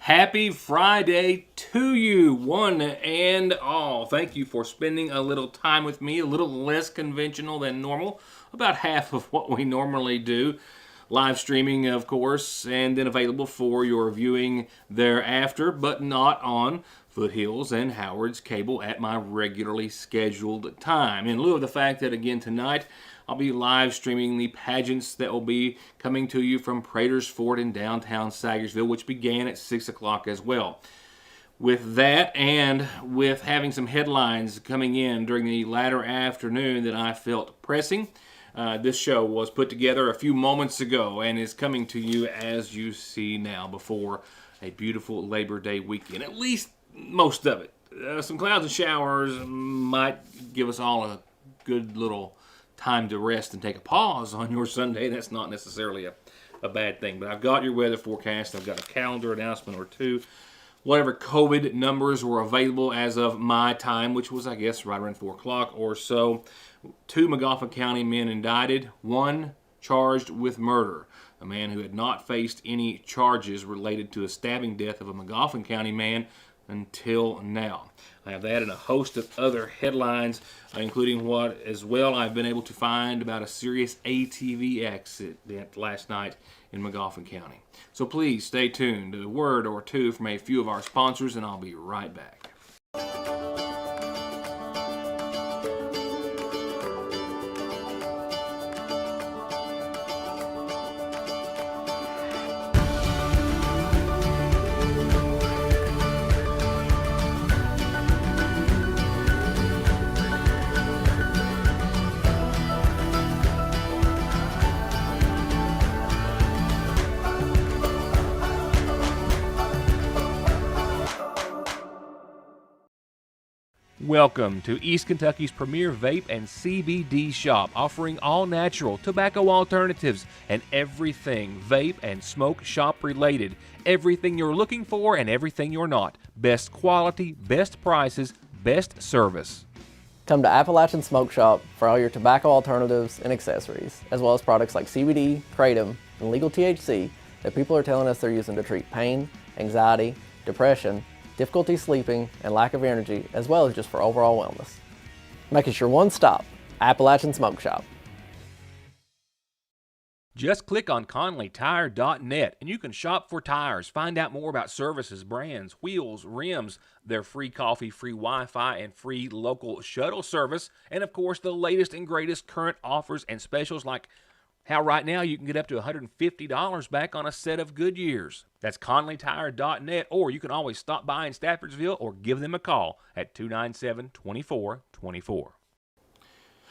Happy Friday to you, one and all. Thank you for spending a little time with me, a little less conventional than normal, about half of what we normally do. Live streaming, of course, and then available for your viewing thereafter, but not on Foothills and Howard's cable at my regularly scheduled time. In lieu of the fact that, again, tonight I'll be live streaming the pageants that will be coming to you from Prater's Fort in downtown Sagersville, which began at 6 o'clock as well. With that, and with having some headlines coming in during the latter afternoon that I felt pressing, this show was put together a few moments ago and is coming to you as you see now before a beautiful Labor Day weekend, at least most of it. Some clouds and showers might give us all a good little time to rest and take a pause on your Sunday. That's not necessarily a bad thing, but I've got your weather forecast. I've got a calendar announcement or two. Whatever COVID numbers were available as of my time, which was, I guess, right around 4 o'clock or so. 2 McGoffin County men indicted, 1 charged with murder. A man who had not faced any charges related to a stabbing death of a McGoffin County man until now. I have that and a host of other headlines, including what as well I've been able to find about a serious ATV accident last night in McGoffin County. So please stay tuned to a word or two from a few of our sponsors, and I'll be right back. Welcome to East Kentucky's premier vape and CBD shop, offering all natural tobacco alternatives and everything vape and smoke shop related. Everything you're looking for and everything you're not. Best quality, best prices, best service. Come to Appalachian Smoke Shop for all your tobacco alternatives and accessories, as well as products like CBD, kratom, and legal THC that people are telling us they're using to treat pain, anxiety, depression, difficulty sleeping, and lack of energy, as well as just for overall wellness. Make it your one stop, Appalachian Smoke Shop. Just click on ConleyTire.net and you can shop for tires, find out more about services, brands, wheels, rims, their free coffee, free Wi-Fi, and free local shuttle service, and of course the latest and greatest current offers and specials like how right now you can get up to $150 back on a set of Goodyears. That's ConleyTire.net, or you can always stop by in Staffordsville or give them a call at 297-2424.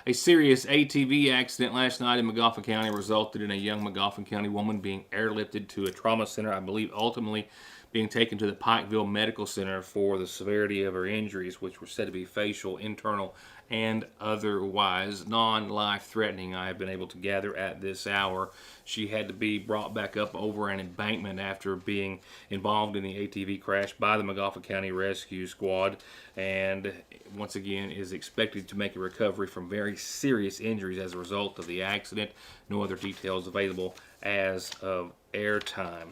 A serious ATV accident last night in McGoffin County resulted in a young McGoffin County woman being airlifted to a trauma center, I believe ultimately being taken to the Pikeville Medical Center for the severity of her injuries, which were said to be facial, internal, and otherwise non-life-threatening. I have been able to gather at this hour. She had to be brought back up over an embankment after being involved in the ATV crash by the McGoffin County Rescue Squad, and once again is expected to make a recovery from very serious injuries as a result of the accident. No other details available as of airtime.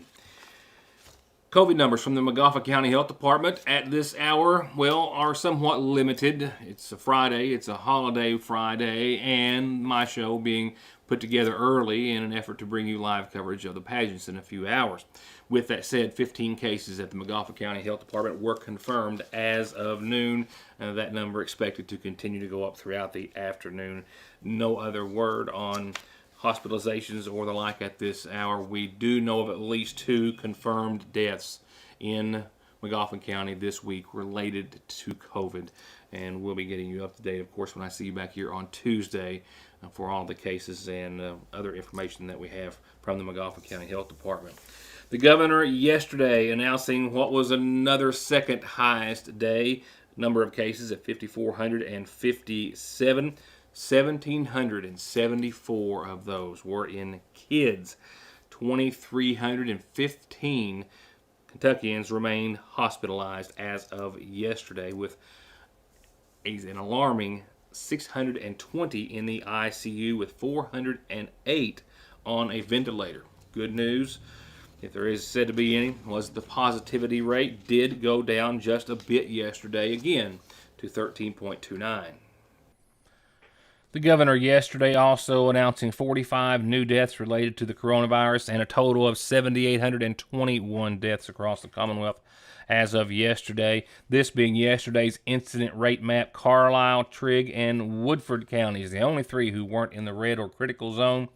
COVID numbers from the McGoffin County Health Department at this hour, well, are somewhat limited. It's a Friday, it's a holiday Friday, and my show being put together early in an effort to bring you live coverage of the pageants in a few hours. With that said, 15 cases at the McGoffin County Health Department were confirmed as of noon. That number expected to continue to go up throughout the afternoon. No other word on hospitalizations or the like at this hour. We do know of at least 2 confirmed deaths in McGoffin County this week related to COVID, and we'll be getting you up to date, of course, when I see you back here on Tuesday for all the cases and other information that we have from the McGoffin County Health Department. The governor yesterday announcing what was another second highest day, number of cases at 5,457. 1,774 of those were in kids. 2,315 Kentuckians remain hospitalized as of yesterday, with an alarming 620 in the ICU, with 408 on a ventilator. Good news, if there is said to be any, was the positivity rate did go down just a bit yesterday again to 13.29. The governor yesterday also announcing 45 new deaths related to the coronavirus and a total of 7,821 deaths across the Commonwealth as of yesterday. This being yesterday's incident rate map. Carlisle, Trigg, and Woodford counties, the only three who weren't in the red or critical zone.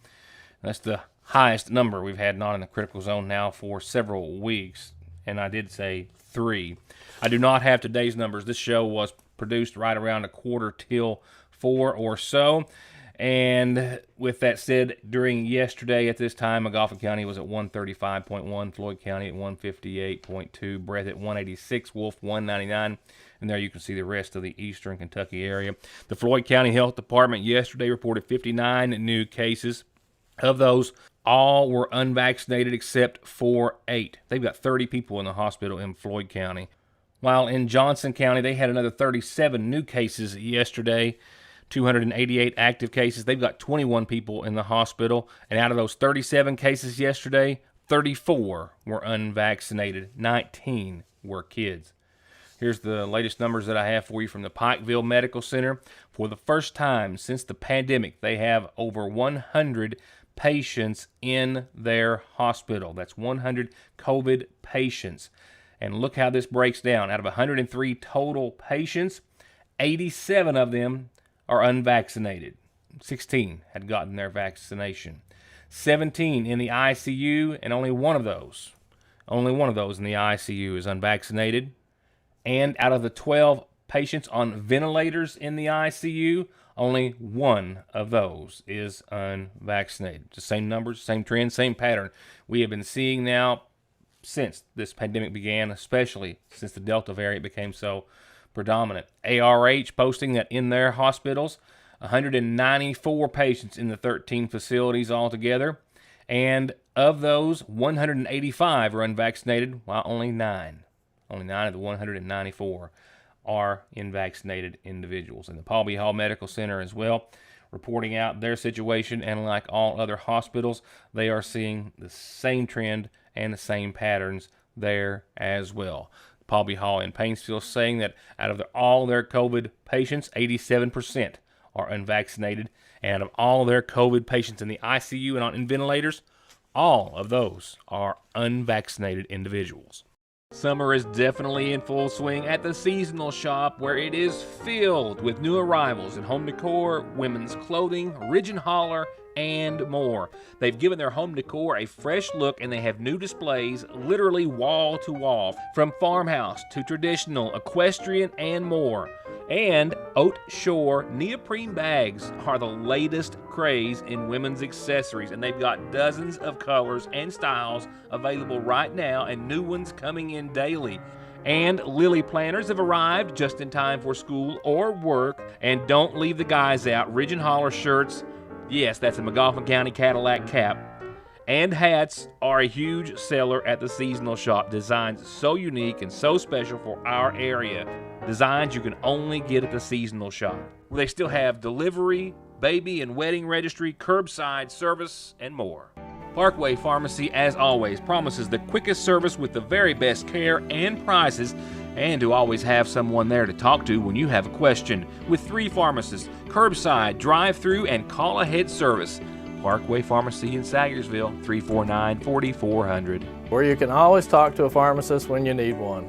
That's the highest number we've had not in the critical zone now for several weeks. And I did say 3. I do not have today's numbers. This show was produced right around 4:45 or so. And with that said, during yesterday at this time, McGoffin County was at 135.1, Floyd County at 158.2, Breath at 186, Wolf 199, and there you can see the rest of the eastern Kentucky area. The Floyd County Health Department yesterday reported 59 new cases. Of those, all were unvaccinated except for 8. They've got 30 people in the hospital in Floyd County. While in Johnson County, they had another 37 new cases yesterday. 288 active cases. They've got 21 people in the hospital. And out of those 37 cases yesterday, 34 were unvaccinated. 19 were kids. Here's the latest numbers that I have for you from the Pikeville Medical Center. For the first time since the pandemic, they have over 100 patients in their hospital. That's 100 COVID patients. And look how this breaks down. Out of 103 total patients, 87 of them are unvaccinated. 16 had gotten their vaccination. 17 in the ICU, and only one of those in the ICU is unvaccinated. And out of the 12 patients on ventilators in the ICU, only one of those is unvaccinated. The same numbers, same trend, same pattern we have been seeing now since this pandemic began, especially since the Delta variant became so predominant. ARH posting that in their hospitals, 194 patients in the 13 facilities altogether, and of those, 185 are unvaccinated, while only 9 of the 194 are unvaccinated individuals. And the Paul B. Hall Medical Center as well, reporting out their situation, and like all other hospitals, they are seeing the same trend and the same patterns there as well. Paul B. Hall in Painesville saying that out of all their COVID patients, 87% are unvaccinated. And out of all their COVID patients in the ICU and on ventilators, all of those are unvaccinated individuals. Summer is definitely in full swing at the seasonal shop, where it is filled with new arrivals in home decor, women's clothing, Ridge and Holler, and more. They've given their home decor a fresh look, and they have new displays literally wall to wall, from farmhouse to traditional, equestrian, and more. And Oat Shore neoprene bags are the latest craze in women's accessories, and they've got dozens of colors and styles available right now, and new ones coming in daily. And lily planters have arrived just in time for school or work. And don't leave the guys out. Ridge and Holler shirts, yes, that's a McGoffin County Cadillac cap, and hats are a huge seller at the seasonal shop. Designs so unique and so special for our area. Designs you can only get at the seasonal shop. They still have delivery, baby and wedding registry, curbside service, and more. Parkway Pharmacy, as always, promises the quickest service with the very best care and prices, and to always have someone there to talk to when you have a question. With 3 pharmacists, curbside, drive-through, and call-ahead service. Parkway Pharmacy in Sayersville, 349-4400. Where you can always talk to a pharmacist when you need one.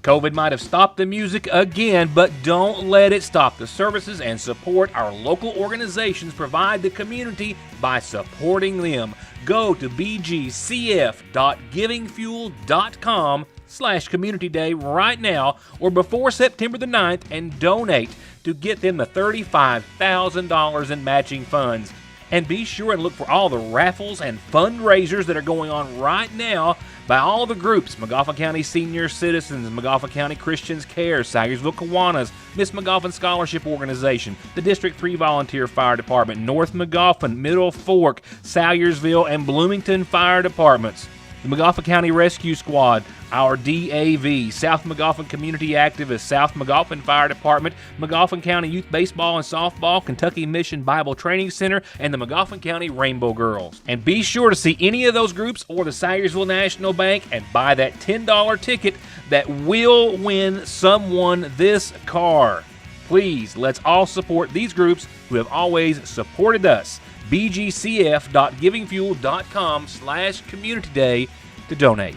COVID might have stopped the music again, but don't let it stop the services and support our local organizations provide the community by supporting them. Go to bgcf.givingfuel.com/Community Day right now or before September the 9th and donate to get them the $35,000 in matching funds. And be sure and look for all the raffles and fundraisers that are going on right now by all the groups: McGoffin County Senior Citizens, McGoffin County Christians Care, Sayersville Kiwanis, Miss McGoffin Scholarship Organization, the District 3 Volunteer Fire Department, North McGoffin, Middle Fork, Sayersville, and Bloomington Fire Departments. the McGoffin County Rescue Squad, our DAV, South McGoffin Community Activist, South McGoffin Fire Department, McGoffin County Youth Baseball and Softball, Kentucky Mission Bible Training Center, and the McGoffin County Rainbow Girls. And be sure to see any of those groups or the Sayersville National Bank and buy that $10 ticket that will win someone this car. Please, let's all support these groups who have always supported us. bgcf.givingfuel.com/community day to donate.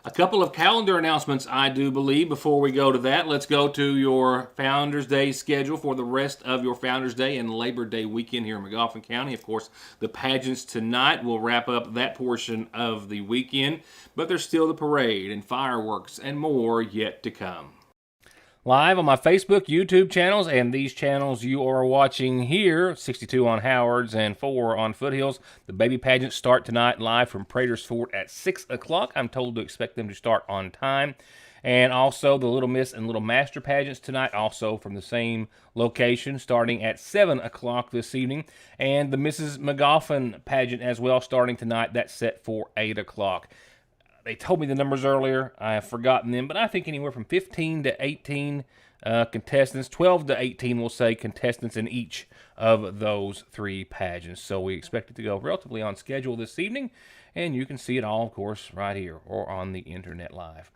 A couple of calendar announcements, I do believe. Before we go to that, let's go to your Founders Day schedule for the rest of your Founders Day and Labor Day weekend here in McGoffin County. Of course, the pageants tonight will wrap up that portion of the weekend, but there's still the parade and fireworks and more yet to come. Live on my Facebook, YouTube channels, and these channels you are watching here, 62 on Howard's and 4 on Foothills. The baby pageants start tonight live from Prater's Fort at 6 o'clock. I'm told to expect them to start on time. And also the Little Miss and Little Master pageants tonight, also from the same location, starting at 7 o'clock this evening. And the Mrs. McGoffin pageant as well, starting tonight. That's set for 8 o'clock. They told me the numbers earlier. I have forgotten them, but I think anywhere from 15 to 18 contestants, 12 to 18, we'll say, contestants in each of those 3 pageants. So we expect it to go relatively on schedule this evening, and you can see it all, of course, right here or on the internet live.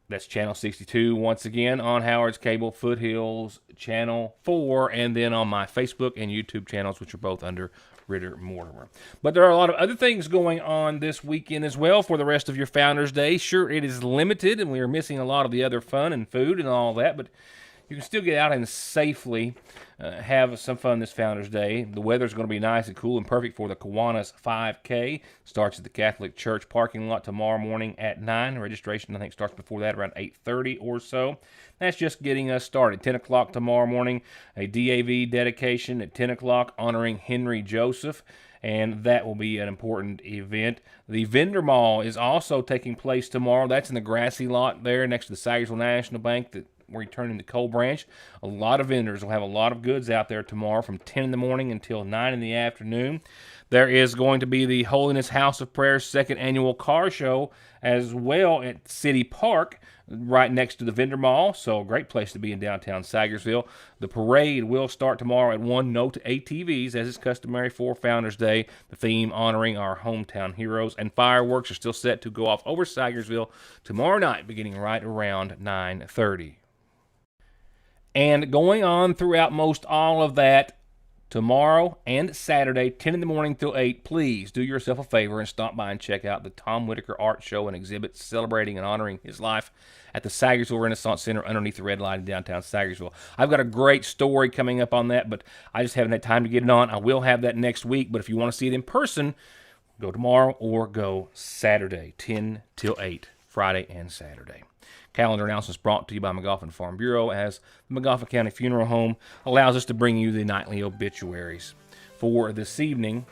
That's Channel 62, once again, on Howard's Cable, Foothills, Channel 4, and then on my Facebook and YouTube channels, which are both under Ritter Mortimer. But there are a lot of other things going on this weekend as well for the rest of your Founders Day. Sure, it is limited, and we are missing a lot of the other fun and food and all that, but you can still get out and safely have some fun this Founders Day. The weather's going to be nice and cool and perfect for the Kiwanis 5K. Starts at the Catholic Church parking lot tomorrow morning at 9. Registration, I think, starts before that, around 8:30 or so. That's just getting us started. 10 o'clock tomorrow morning, a DAV dedication at 10 o'clock honoring Henry Joseph, and that will be an important event. The Vendor Mall is also taking place tomorrow. That's in the grassy lot there next to the Sayersville National Bank where you turn into Coal Branch. A lot of vendors will have a lot of goods out there tomorrow from 10 in the morning until 9 in the afternoon. There is going to be the Holiness House of Prayer second annual car show as well at City Park, right next to the Vendor Mall, so a great place to be in downtown Sayersville. The parade will start tomorrow at 1. No to ATVs, as is customary for Founders Day, the theme honoring our hometown heroes. And fireworks are still set to go off over Sayersville tomorrow night, beginning right around 9:30. And going on throughout most all of that, tomorrow and Saturday, 10 in the morning till 8, please do yourself a favor and stop by and check out the Tom Whitaker Art Show and exhibit celebrating and honoring his life at the Sayersville Renaissance Center underneath the red light in downtown Sayersville. I've got a great story coming up on that, but I just haven't had time to get it on. I will have that next week, but if you want to see it in person, go tomorrow or go Saturday, 10 till 8, Friday and Saturday. Calendar announcements brought to you by McGoffin Farm Bureau, as the McGoffin County Funeral Home allows us to bring you the nightly obituaries. For this evening,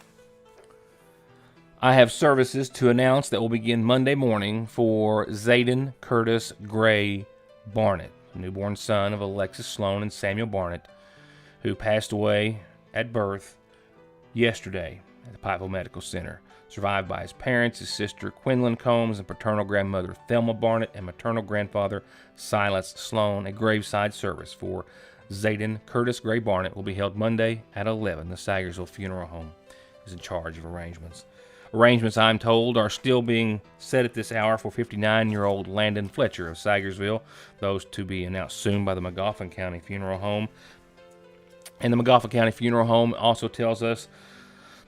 I have services to announce that will begin Monday morning for Zayden Curtis Gray Barnett, newborn son of Alexis Sloan and Samuel Barnett, who passed away at birth yesterday at the Pikeville Medical Center. Survived by his parents, his sister Quinlan Combs, and paternal grandmother Thelma Barnett, and maternal grandfather Silas Sloan. A graveside service for Zayden Curtis Gray Barnett will be held Monday at 11. The Sayersville Funeral Home is in charge of arrangements. Arrangements, I'm told, are still being set at this hour for 59-year-old Landon Fletcher of Sayersville. Those to be announced soon by the McGoffin County Funeral Home. And the McGoffin County Funeral Home also tells us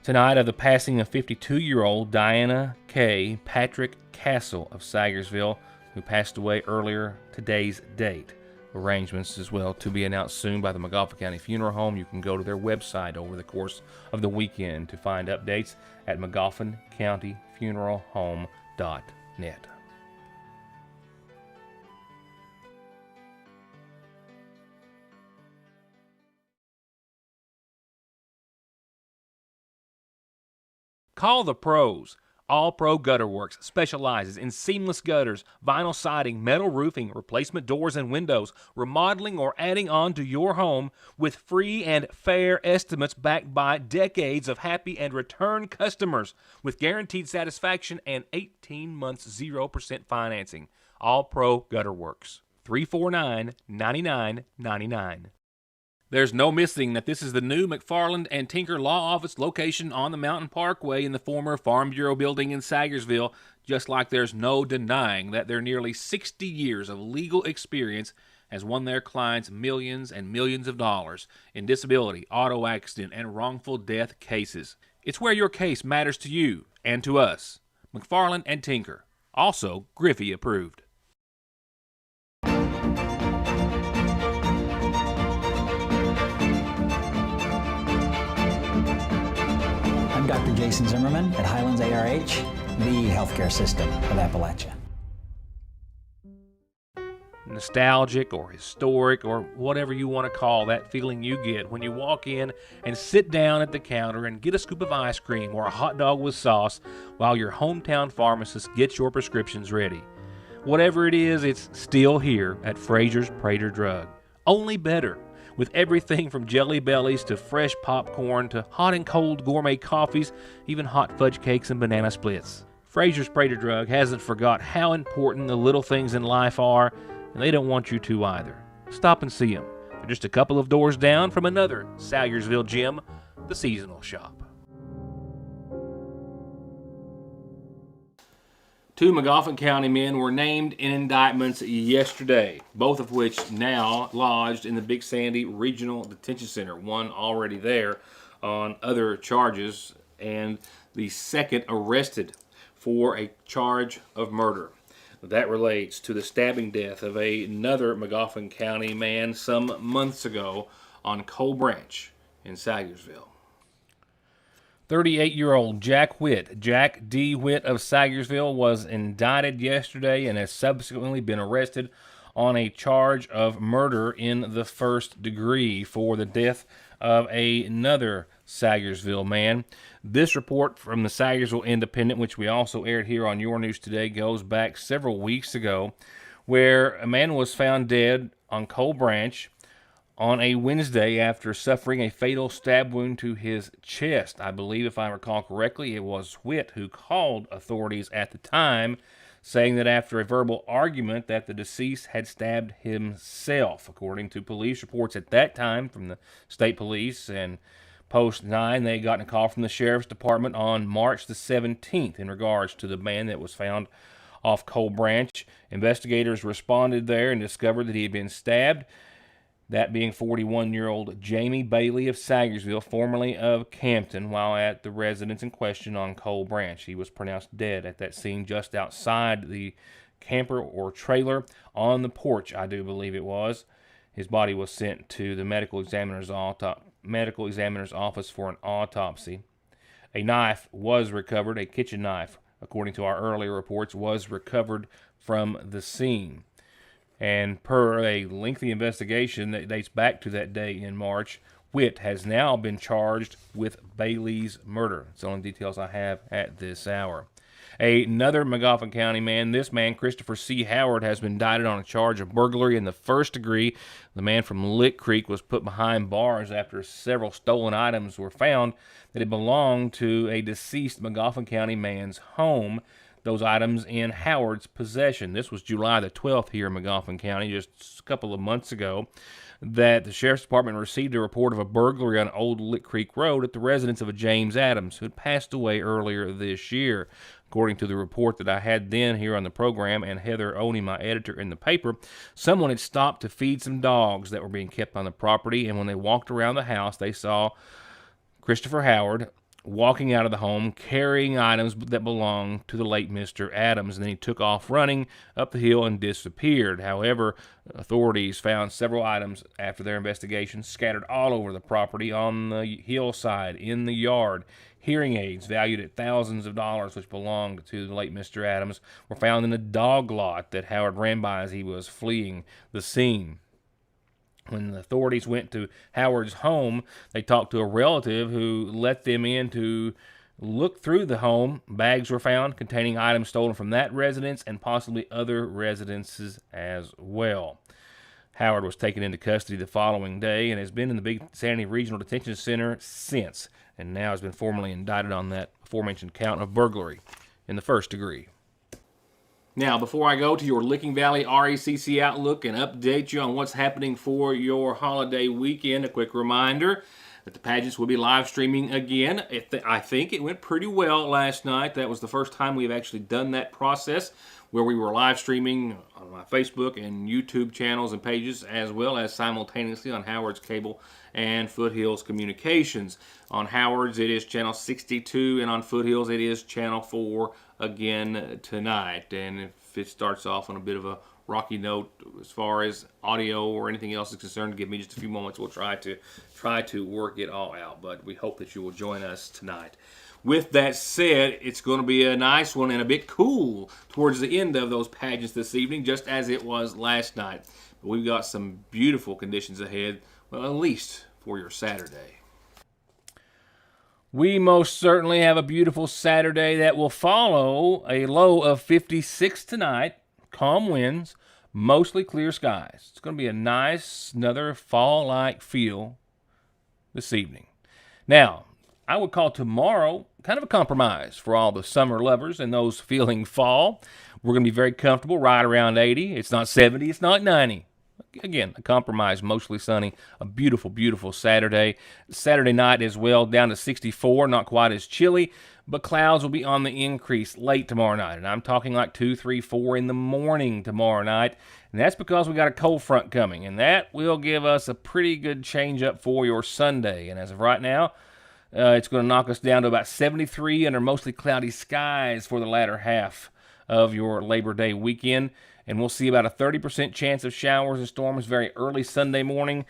tonight of the passing of 52-year-old Diana K. Patrick Castle of Sayersville, who passed away earlier today's date. Arrangements as well to be announced soon by the McGoffin County Funeral Home. You can go to their website over the course of the weekend to find updates at McGoffinCountyFuneralHome.net. Call the pros. All Pro Gutter Works specializes in seamless gutters, vinyl siding, metal roofing, replacement doors and windows, remodeling or adding on to your home with free and fair estimates backed by decades of happy and return customers with guaranteed satisfaction and 18 months 0% financing. All Pro Gutter Works. 349-9999. There's no missing that this is the new McFarland and Tinker Law Office location on the Mountain Parkway in the former Farm Bureau building in Sagersville, just like there's no denying that their nearly 60 years of legal experience has won their clients millions and millions of dollars in disability, auto accident, and wrongful death cases. It's where your case matters to you and to us. McFarland and Tinker, also Griffey approved. I'm Dr. Jason Zimmerman at Highlands ARH, the healthcare system of Appalachia. Nostalgic or historic or whatever you want to call that feeling you get when you walk in and sit down at the counter and get a scoop of ice cream or a hot dog with sauce while your hometown pharmacist gets your prescriptions ready. Whatever it is, it's still here at Fraser's Prater Drug. Only better, with everything from Jelly Bellies to fresh popcorn to hot and cold gourmet coffees, even hot fudge cakes and banana splits. Fraser's Prater Drug hasn't forgot how important the little things in life are, and they don't want you to either. Stop and see them. They're just a couple of doors down from another Salyersville gym, the Seasonal Shop. 2 Magoffin County men were named in indictments yesterday, both of which now lodged in the Big Sandy Regional Detention Center. One already there on other charges, and the second arrested for a charge of murder. That relates to the stabbing death of another Magoffin County man some months ago on Coal Branch in Salyersville. 38-year-old Jack D. Witt of Salyersville, was indicted yesterday and has subsequently been arrested on a charge of murder in the first degree for the death of another Salyersville man. This report from the Salyersville Independent, which we also aired here on Your News Today, goes back several weeks ago, where a man was found dead on Coal Branch on a Wednesday after suffering a fatal stab wound to his chest. I believe, if I recall correctly, it was Witt who called authorities at the time, saying that after a verbal argument that the deceased had stabbed himself. According to police reports at that time from the state police and Post 9, they got a call from the sheriff's department on March the 17th in regards to the man that was found off Coal Branch. Investigators responded there and discovered that he had been stabbed, that being 41-year-old Jamie Bailey of Salyersville, formerly of Campton, while at the residence in question on Coal Branch. He was pronounced dead at that scene just outside the camper or trailer on the porch, I do believe it was. His body was sent to the medical examiner's office for an autopsy. A knife was recovered, a kitchen knife, according to our earlier reports, was recovered from the scene. And per a lengthy investigation that dates back to that day in March, Witt has now been charged with Bailey's murder. It's the only details I have at this hour. Another Magoffin County man, this man, Christopher C. Howard, has been indicted on a charge of burglary in the first degree. The man from Lick Creek was put behind bars after several stolen items were found that had belonged to a deceased Magoffin County man's home. Those items in Howard's possession. This was July the 12th here in Magoffin County, just a couple of months ago, that the Sheriff's Department received a report of a burglary on Old Lick Creek Road at the residence of a James Adams, who had passed away earlier this year. According to the report that I had then here on the program, and Heather Oney, my editor in the paper, someone had stopped to feed some dogs that were being kept on the property, and when they walked around the house, they saw Christopher Howard walking out of the home, carrying items that belonged to the late Mr. Adams, and then he took off running up the hill and disappeared. However, authorities found several items after their investigation scattered all over the property, on the hillside, in the yard. Hearing aids valued at thousands of dollars, which belonged to the late Mr. Adams, were found in a dog lot that Howard ran by as he was fleeing the scene. When the authorities went to Howard's home, they talked to a relative who let them in to looked through the home. Bags were found containing items stolen from that residence and possibly other residences as well. Howard was taken into custody the following day and has been in the Big Sandy Regional Detention Center since, and now has been formally indicted on that aforementioned count of burglary in the first degree. Now, before I go to your Licking Valley RECC Outlook and update you on what's happening for your holiday weekend, a quick reminder that the pageants will be live streaming again. I think it went pretty well last night. That was the first time we've actually done that process, where we were live streaming on my Facebook and YouTube channels and pages, as well as simultaneously on Howard's Cable and Foothills Communications. On Howard's, it is channel 62, and on Foothills, it is channel 4 again tonight. And if it starts off on a bit of a rocky note as far as audio or anything else is concerned, give me just a few moments. We'll try to work it all out, but we hope that you will join us tonight. With that said, it's going to be a nice one and a bit cool towards the end of those pageants this evening, just as it was last night. But we've got some beautiful conditions ahead, well, at least for your Saturday. We most certainly have a beautiful Saturday that will follow a low of 56 tonight, calm winds, mostly clear skies. It's going to be a nice, another fall-like feel this evening. Now, I would call tomorrow kind of a compromise for all the summer lovers and those feeling fall. We're going to be very comfortable, right around 80. It's not 70, it's not 90. Again, a compromise, mostly sunny, a beautiful, beautiful Saturday. Saturday night as well, down to 64, not quite as chilly, but clouds will be on the increase late tomorrow night. And I'm talking like 2, 3, 4 in the morning tomorrow night. And that's because we got a cold front coming, and that will give us a pretty good change up for your Sunday. And as of right now, it's going to knock us down to about 73 under mostly cloudy skies for the latter half of your Labor Day weekend. And we'll see about a 30% chance of showers and storms very early Sunday morning,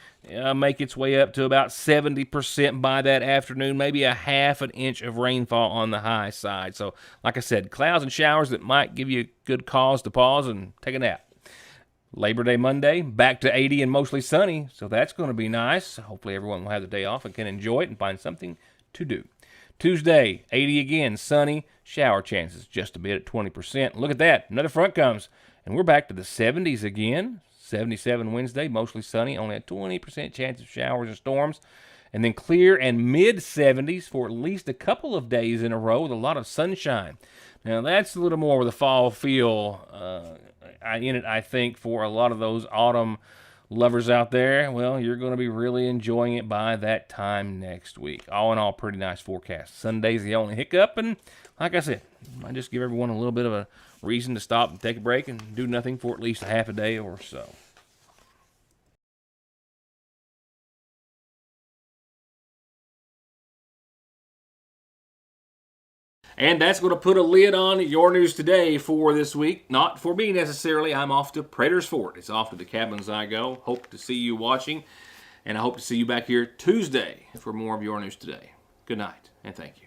make its way up to about 70% by that afternoon, maybe a half an inch of rainfall on the high side. So, like I said, clouds and showers that might give you good cause to pause and take a nap. Labor Day Monday, back to 80 and mostly sunny, so that's going to be nice. Hopefully everyone will have the day off and can enjoy it and find something to do. Tuesday, 80 again, sunny, shower chances just a bit at 20%. Look at that, another front comes, and we're back to the 70s again. 77 Wednesday, mostly sunny, only a 20% chance of showers and storms. And then clear and mid-70s for at least a couple of days in a row with a lot of sunshine. Now, that's a little more with a fall feel in it, I think, for a lot of those autumn lovers out there. Well, you're going to be really enjoying it by that time next week. All in all, pretty nice forecast. Sunday's the only hiccup, and like I said, I just give everyone a little bit of a reason to stop and take a break and do nothing for at least a half a day or so. And that's going to put a lid on your news today for this week. Not for me necessarily. I'm off to Prater's Fort. It's off to the cabins I go. Hope to see you watching. And I hope to see you back here Tuesday for more of your news today. Good night, and thank you.